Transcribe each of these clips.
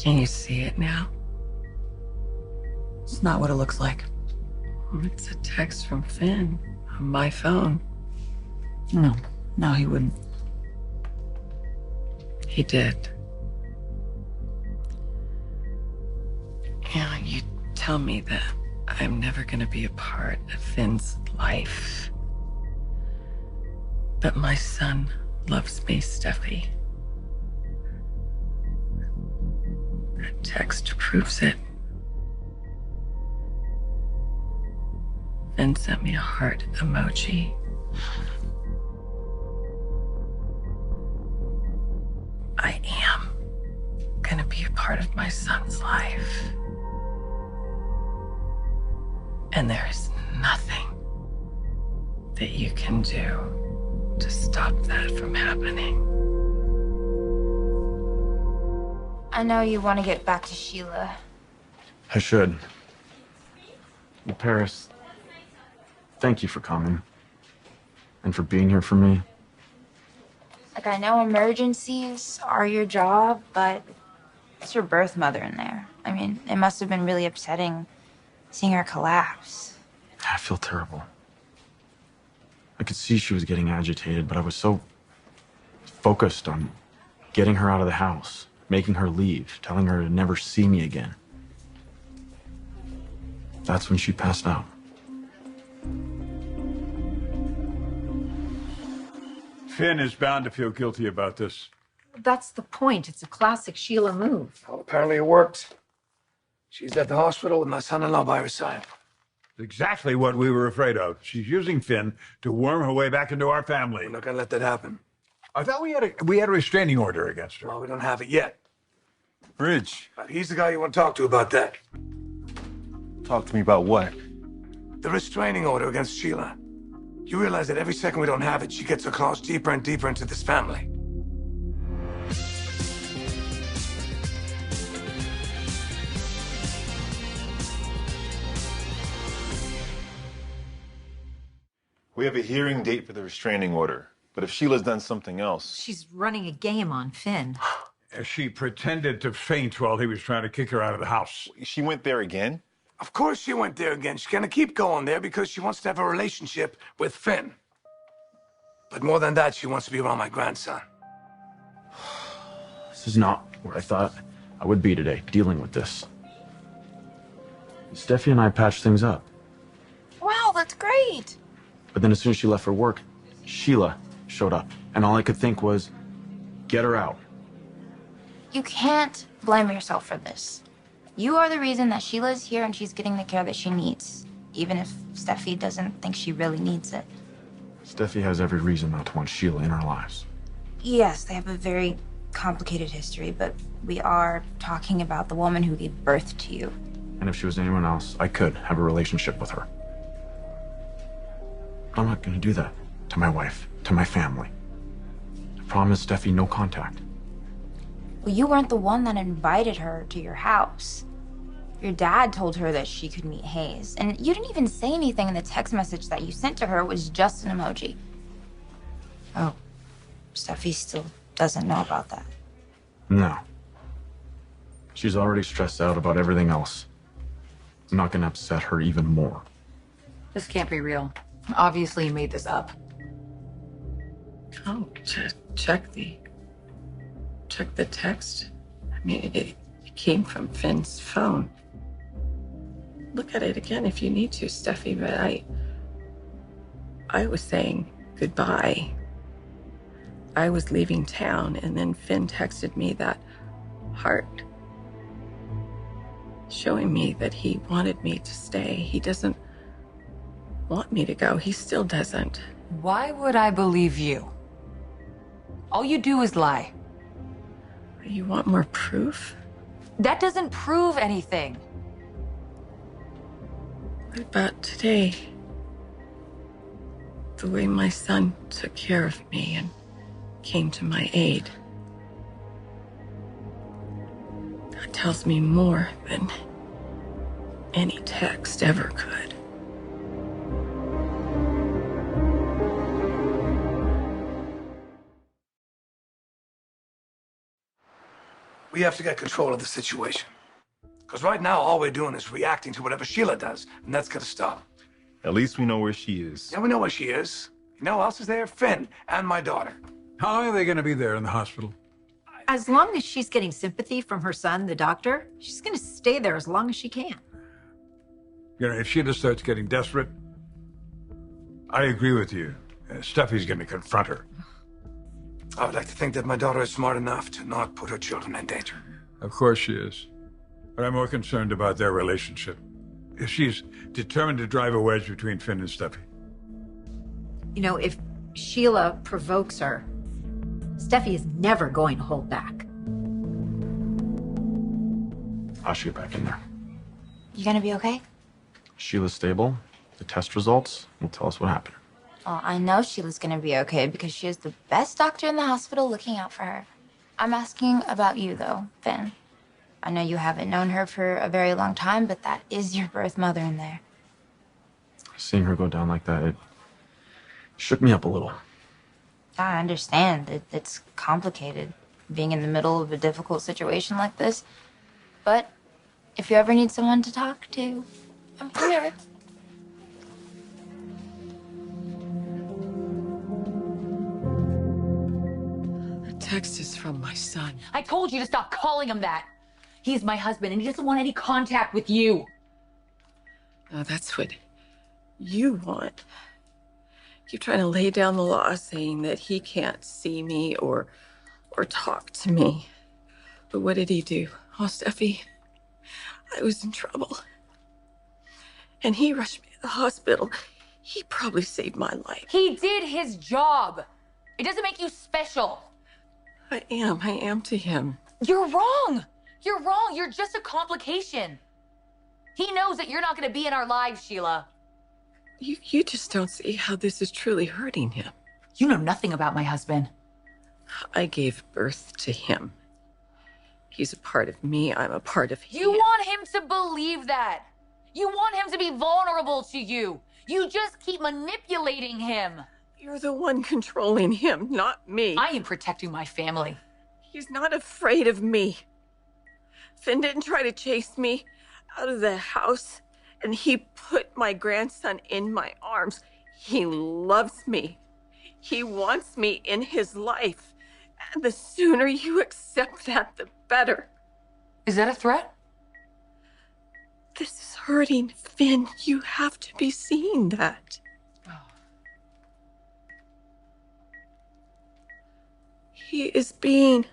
Can you see it now? It's not what it looks like. It's a text from Finn on my phone. No, he wouldn't. He did. You tell me that I'm never going to be a part of Finn's life. But my son loves me, Steffi. That text proves it. Finn sent me a heart emoji. I am gonna be a part of my son's life. And there is nothing that you can do to stop that from happening. I know you want to get back to Sheila. I should. Well, Paris, thank you for coming. And for being here for me. Like, I know emergencies are your job, but it's your birth mother in there. I mean, it must have been really upsetting seeing her collapse. I feel terrible. I could see she was getting agitated, but I was so focused on getting her out of the house, making her leave, telling her to never see me again. That's when she passed out. Finn is bound to feel guilty about this. That's the point. It's a classic Sheila move. Well, apparently it worked. She's at the hospital with my son-in-law by her side. Exactly what we were afraid of. She's using Finn to worm her way back into our family. We're not gonna let that happen. I thought we had a restraining order against her. Well, we don't have it yet. Bridge, But he's the guy you want to talk to about that. talk to me about what? The restraining order against Sheila. You realize that every second we don't have it, she gets her claws deeper and deeper into this family. We have a hearing date for the restraining order, but if Sheila's done something else... She's running a game on Finn. She pretended to faint while he was trying to kick her out of the house. She went there again? Of course she went there again. She's gonna keep going there because she wants to have a relationship with Finn. But more than that, she wants to be around my grandson. This is not where I thought I would be today, dealing with this. Steffi and I patched things up. Wow, that's great. But then as soon as she left for work, Sheila showed up. And all I could think was, get her out. You can't blame yourself for this. You are the reason that Sheila's here and she's getting the care that she needs, even if Steffi doesn't think she really needs it. Steffi has every reason not to want Sheila in our lives. Yes, they have a very complicated history, but we are talking about the woman who gave birth to you. And if she was anyone else, I could have a relationship with her. I'm not gonna do that to my wife, to my family. I promised Steffi no contact. Well, you weren't the one that invited her to your house. Your dad told her that she could meet Hayes, and you didn't even say anything in the text message that you sent to her. It was just an emoji. Oh, Steffi still doesn't know about that. No. She's already stressed out about everything else. I'm not gonna upset her even more. This can't be real. Obviously, you made this up. Oh, check the text. I mean, it came from Finn's phone. Look at it again if you need to, Steffi, but I was saying goodbye. I was leaving town, and then Finn texted me that heart, showing me that he wanted me to stay. He doesn't want me to go. He still doesn't. Why would I believe you? All you do is lie. You want more proof? That doesn't prove anything. What about today? The way my son took care of me and came to my aid. That tells me more than any text ever could. We We have to get control of the situation. Because right now, all we're doing is reacting to whatever Sheila does, and that's got to stop. At least we know where she is. Yeah, we know where she is. You know who else is there? Finn and my daughter. How long are they going to be there in the hospital? As long as she's getting sympathy from her son, the doctor, she's going to stay there as long as she can. You know, if Sheila starts getting desperate, I agree with you. Steffi's going to confront her. I would like to think that my daughter is smart enough to not put her children in danger. Of course she is. But I'm more concerned about their relationship. If she's determined to drive a wedge between Finn and Steffi. You know, if Sheila provokes her, Steffi is never going to hold back. I should get back in there. You gonna be okay? Sheila's stable. The test results will tell us what happened. Well, I know Sheila's gonna be okay because she has the best doctor in the hospital looking out for her. I'm asking about you, though, Finn. I know you haven't known her for a very long time, but that is your birth mother in there. Seeing her go down like that, it shook me up a little. I understand. It's complicated, being in the middle of a difficult situation like this. But if you ever need someone to talk to, I'm here. The text is from my son. I told you to stop calling him that. He's my husband, and he doesn't want any contact with you. No, that's what you want. Keep trying to lay down the law, saying that he can't see me or talk to me. But what did he do? Oh, Steffi, I was in trouble. And he rushed me to the hospital. He probably saved my life. He did his job. It doesn't make you special. I am to him. You're wrong. You're wrong. You're just a complication. He knows that you're not going to be in our lives, Sheila. You just don't see how this is truly hurting him. You know nothing about my husband. I gave birth to him. He's a part of me. I'm a part of him. You want him to believe that. You want him to be vulnerable to you. You just keep manipulating him. You're the one controlling him, not me. I am protecting my family. He's not afraid of me. Finn didn't try to chase me out of the house, and he put my grandson in my arms. He loves me. He wants me in his life. And the sooner you accept that, the better. Is that a threat? This is hurting, Finn. You have to be seeing that. He is being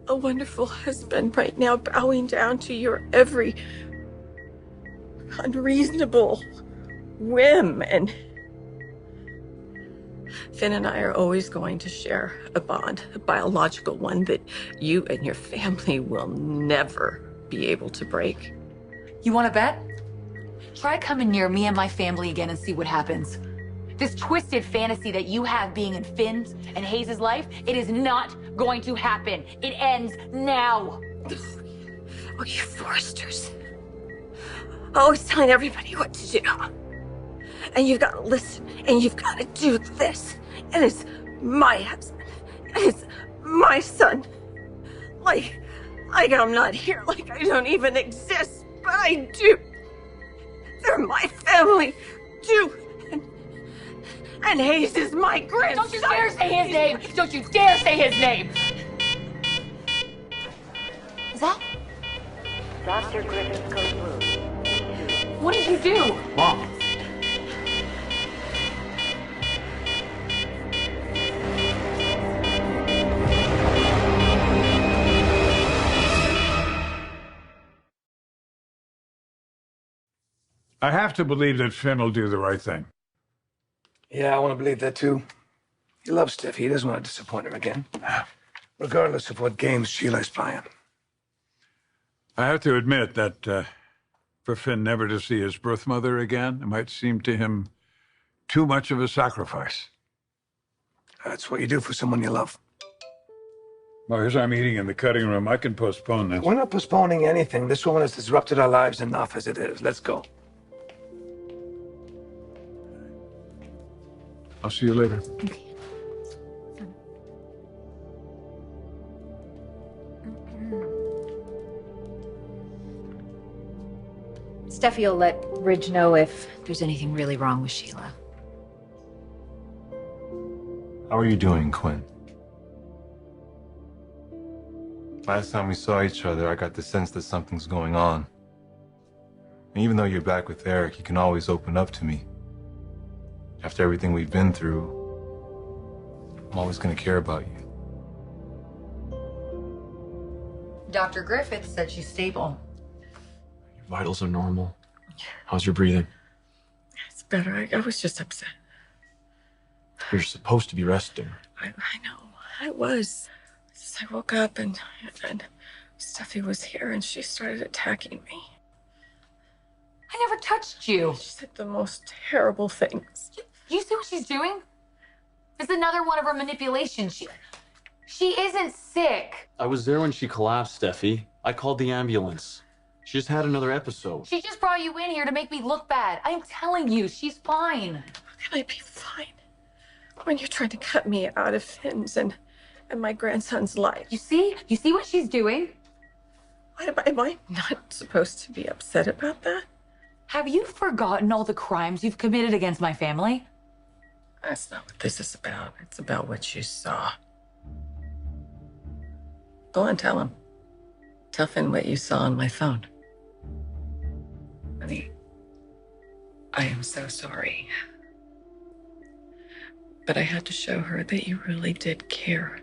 a wonderful husband right now, bowing down to your every unreasonable whim. And Finn and I are always going to share a bond, a biological one that you and your family will never be able to break. You want to bet? Try coming near me and my family again and see what happens. This twisted fantasy that you have being in Finn's and Hayes' life, it is not going to happen. It ends now. Oh, you Forresters. Always telling everybody what to do. And you've got to listen, and you've got to do this. And it's my husband. And it's my son. Like I'm not here, like I don't even exist, but I do. They're my family, too. And Hayes is my grandson. Don't you dare say his name! Don't you dare say his name! Is that? Dr. Griffith Code Blue. What did you do? Mom. I have to believe that Finn will do the right thing. Yeah, I want to believe that too. He loves Steffi. He doesn't want to disappoint her again. Regardless of what games Sheila's playing. I have to admit that for Finn never to see his birth mother again, it might seem to him too much of a sacrifice. That's what you do for someone you love. Well, here's our meeting in the cutting room. I can postpone this. We're not postponing anything. This woman has disrupted our lives enough as it is. Let's go. I'll see you later. Steffi will let Ridge know if there's anything really wrong with Sheila. How are you doing, Quinn? Last time we saw each other, I got the sense that something's going on. And even though you're back with Eric, you can always open up to me. After everything we've been through, I'm always going to care about you. Dr. Griffith said she's stable. Your vitals are normal. How's your breathing? It's better. I was just upset. You're supposed to be resting. I know. I was. I woke up and Steffi was here and she started attacking me. I never touched you. She said the most terrible things. You see what she's doing? It's another one of her manipulations. She isn't sick. I was there when she collapsed, Steffi. I called the ambulance. She just had another episode. She just brought you in here to make me look bad. I'm telling you, she's fine. How can I be fine when you're trying to cut me out of Finn's and my grandson's life? You see what she's doing? Am I not supposed to be upset about that? Have you forgotten all the crimes you've committed against my family? That's not what this is about. It's about what you saw. Go on, tell him. Tell Finn what you saw on my phone. Honey, I am so sorry. But I had to show her that you really did care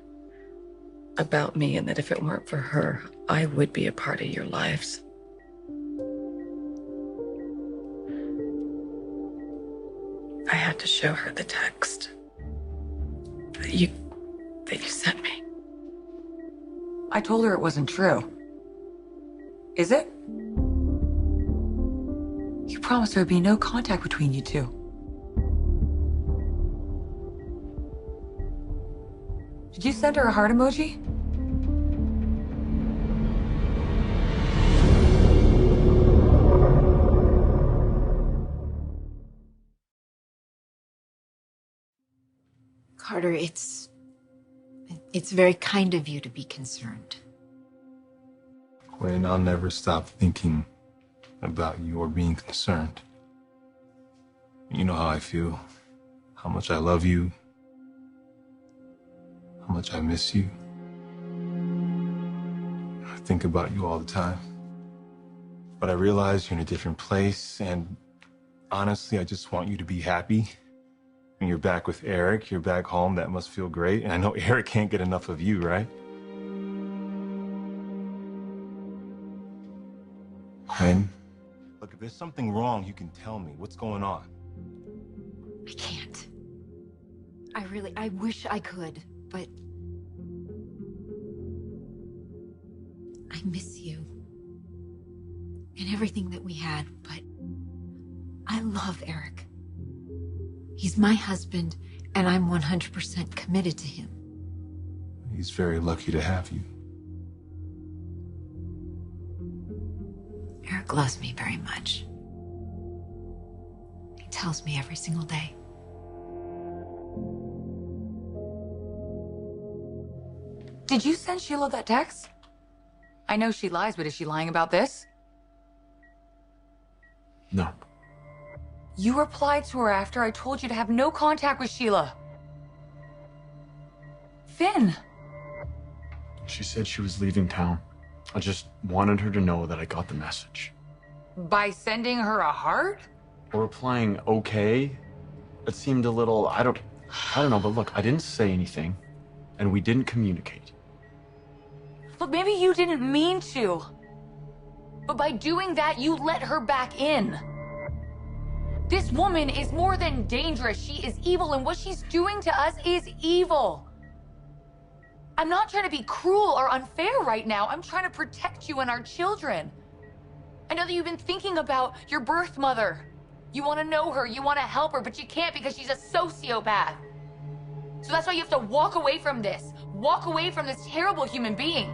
about me and that if it weren't for her, I would be a part of your lives. I had to show her the text that you sent me. I told her it wasn't true. Is it? You promised there would be no contact between you two. Did you send her a heart emoji? Carter, it's very kind of you to be concerned. Quinn, I'll never stop thinking about you or being concerned. You know how I feel, how much I love you, how much I miss you. I think about you all the time. But I realize you're in a different place, and honestly, I just want you to be happy. And you're back with Eric, you're back home, that must feel great. And I know Eric can't get enough of you, right? Quinn, look, if there's something wrong, you can tell me. What's going on? I can't. I wish I could, but I miss you and everything that we had, but I love Eric. He's my husband, and I'm 100% committed to him. He's very lucky to have you. Eric loves me very much. He tells me every single day. Did you send Sheila that text? I know she lies, but is she lying about this? No. You replied to her after I told you to have no contact with Sheila. Finn. She said she was leaving town. I just wanted her to know that I got the message. By sending her a heart? Or replying okay? It seemed a little, I don't know, but look, I didn't say anything, and we didn't communicate. Look, maybe you didn't mean to. But by doing that, you let her back in. This woman is more than dangerous. She is evil, and what she's doing to us is evil. I'm not trying to be cruel or unfair right now. I'm trying to protect you and our children. I know that you've been thinking about your birth mother. You want to know her, you want to help her, but you can't because she's a sociopath. So that's why you have to walk away from this. Walk away from this terrible human being.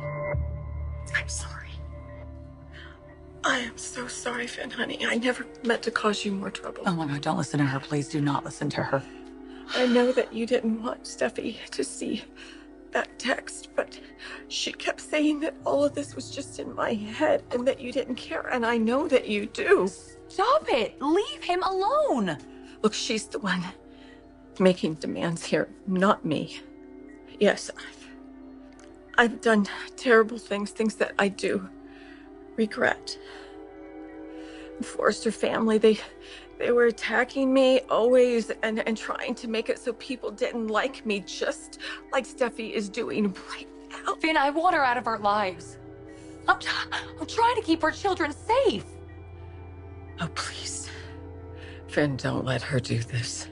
I'm sorry. I am so sorry, Finn, honey. I never meant to cause you more trouble. Oh my God, don't listen to her. Please do not listen to her. I know that you didn't want Steffi to see that text, but she kept saying that all of this was just in my head and that you didn't care, and I know that you do. Stop it! Leave him alone! Look, she's the one making demands here, not me. Yes, I've done terrible things that I do regret. The Forrester family, they were attacking me always and trying to make it so people didn't like me, just like Steffi is doing right now. Finn, I want her out of our lives. I'm trying to keep our children safe. Oh, please. Finn, don't let her do this.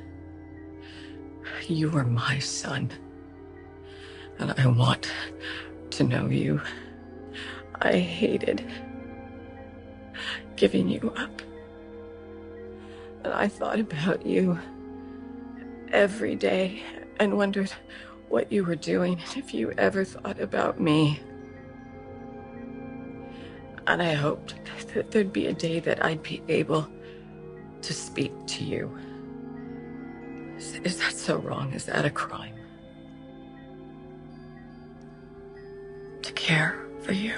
You are my son. And I want to know you. I hated giving you up. And I thought about you every day and wondered what you were doing, if you ever thought about me. And I hoped that there'd be a day that I'd be able to speak to you. Is that so wrong? Is that a crime? To care for you?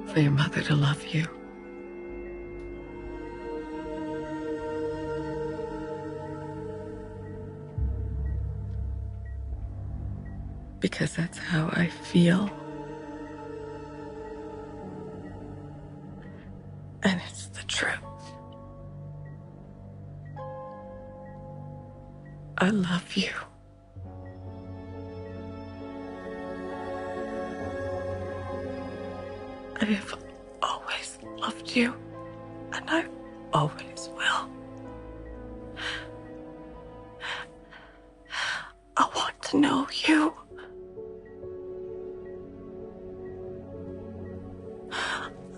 For your mother to love you? Because that's how I feel. And it's the truth. I love you. I have always loved you, and I always will. I want to know you.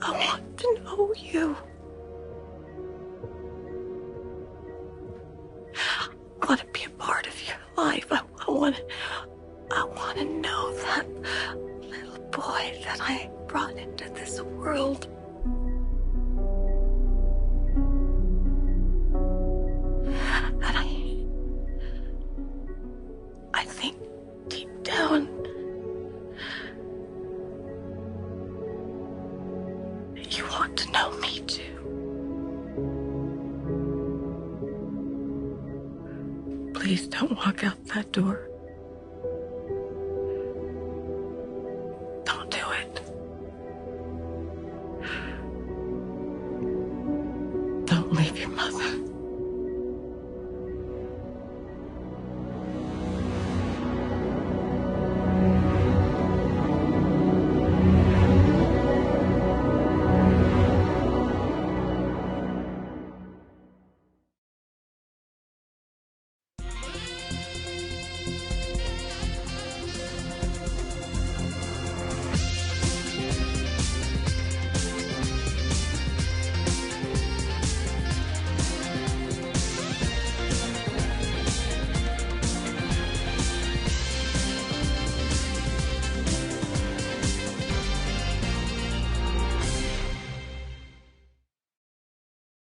I want to know you. I want to be a part of your life. I want to know that little boy that I brought into this world. And I think deep down, you want to know me too. Please don't walk out that door.